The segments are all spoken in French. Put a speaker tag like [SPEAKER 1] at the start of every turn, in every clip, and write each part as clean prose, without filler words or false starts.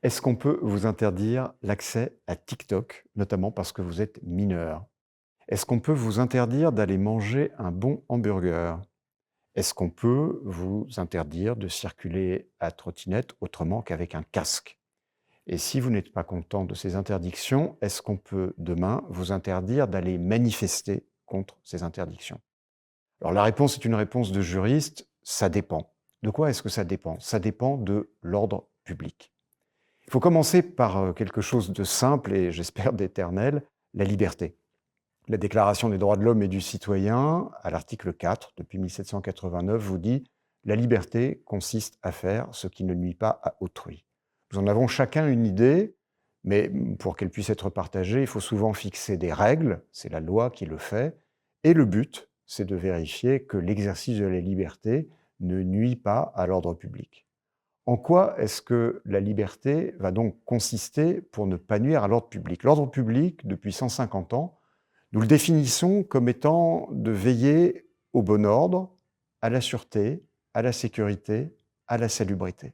[SPEAKER 1] Est-ce qu'on peut vous interdire l'accès à TikTok, notamment parce que vous êtes mineur? Est-ce qu'on peut vous interdire d'aller manger un bon hamburger? Est-ce qu'on peut vous interdire de circuler à trottinette autrement qu'avec un casque? Et si vous n'êtes pas content de ces interdictions, est-ce qu'on peut demain vous interdire d'aller manifester contre ces interdictions? Alors la réponse est une réponse de juriste, ça dépend. De quoi est-ce que ça dépend? Ça dépend de l'ordre public. Il faut commencer par quelque chose de simple et j'espère d'éternel, la liberté. La Déclaration des droits de l'homme et du citoyen, à l'article 4, depuis 1789, vous dit la liberté consiste à faire ce qui ne nuit pas à autrui. Nous en avons chacun une idée, mais pour qu'elle puisse être partagée, il faut souvent fixer des règles, c'est la loi qui le fait, et le but, c'est de vérifier que l'exercice de la liberté ne nuit pas à l'ordre public. En quoi est-ce que la liberté va donc consister pour ne pas nuire à l'ordre public? L'ordre public, depuis 150 ans, nous le définissons comme étant de veiller au bon ordre, à la sûreté, à la sécurité, à la salubrité.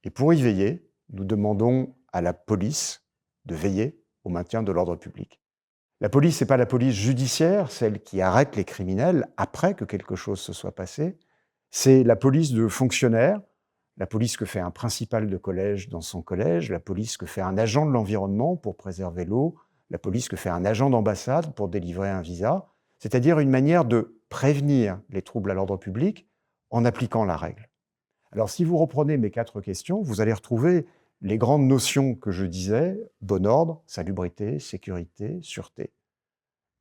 [SPEAKER 1] Et pour y veiller, nous demandons à la police de veiller au maintien de l'ordre public. La police, ce n'est pas la police judiciaire, celle qui arrête les criminels après que quelque chose se soit passé. C'est la police de fonctionnaires, la police que fait un principal de collège dans son collège, la police que fait un agent de l'environnement pour préserver l'eau, la police que fait un agent d'ambassade pour délivrer un visa, c'est-à-dire une manière de prévenir les troubles à l'ordre public en appliquant la règle. Alors si vous reprenez mes 4 questions, vous allez retrouver les grandes notions que je disais, bon ordre, salubrité, sécurité, sûreté.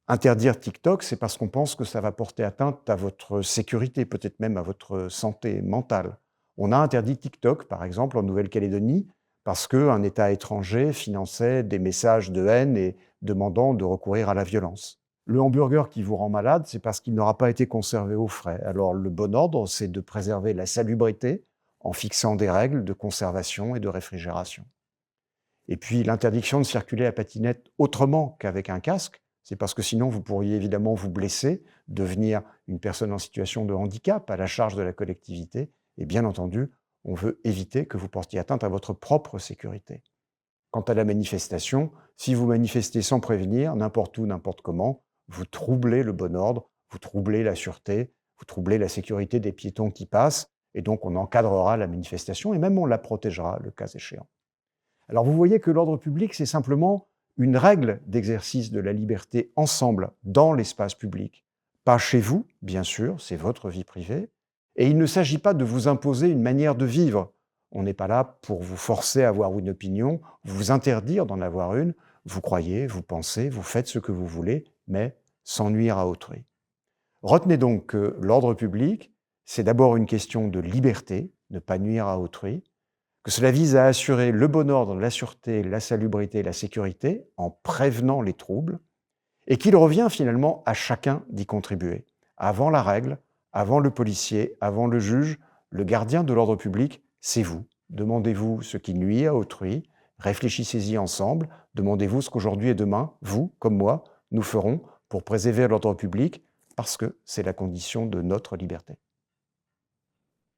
[SPEAKER 1] Interdire TikTok, c'est parce qu'on pense que ça va porter atteinte à votre sécurité, peut-être même à votre santé mentale. On a interdit TikTok, par exemple, en Nouvelle-Calédonie, parce qu'un État étranger finançait des messages de haine et demandant de recourir à la violence. Le hamburger qui vous rend malade, c'est parce qu'il n'aura pas été conservé au frais. Alors le bon ordre, c'est de préserver la salubrité en fixant des règles de conservation et de réfrigération. Et puis l'interdiction de circuler à patinette autrement qu'avec un casque, c'est parce que sinon vous pourriez évidemment vous blesser, devenir une personne en situation de handicap à la charge de la collectivité. Et bien entendu, on veut éviter que vous portiez atteinte à votre propre sécurité. Quant à la manifestation, si vous manifestez sans prévenir, n'importe où, n'importe comment, vous troublez le bon ordre, vous troublez la sûreté, vous troublez la sécurité des piétons qui passent, et donc on encadrera la manifestation et même on la protégera le cas échéant. Alors vous voyez que l'ordre public, c'est simplement une règle d'exercice de la liberté ensemble dans l'espace public. Pas chez vous, bien sûr, c'est votre vie privée. Et il ne s'agit pas de vous imposer une manière de vivre. On n'est pas là pour vous forcer à avoir une opinion, vous interdire d'en avoir une. Vous croyez, vous pensez, vous faites ce que vous voulez, mais sans nuire à autrui. Retenez donc que l'ordre public, c'est d'abord une question de liberté, ne pas nuire à autrui, que cela vise à assurer le bon ordre, la sûreté, la salubrité, la sécurité, en prévenant les troubles, et qu'il revient finalement à chacun d'y contribuer. Avant la règle, avant le policier, avant le juge, le gardien de l'ordre public, c'est vous. Demandez-vous ce qui nuit à autrui, réfléchissez-y ensemble, demandez-vous ce qu'aujourd'hui et demain, vous, comme moi, nous ferons pour préserver l'ordre public, parce que c'est la condition de notre liberté.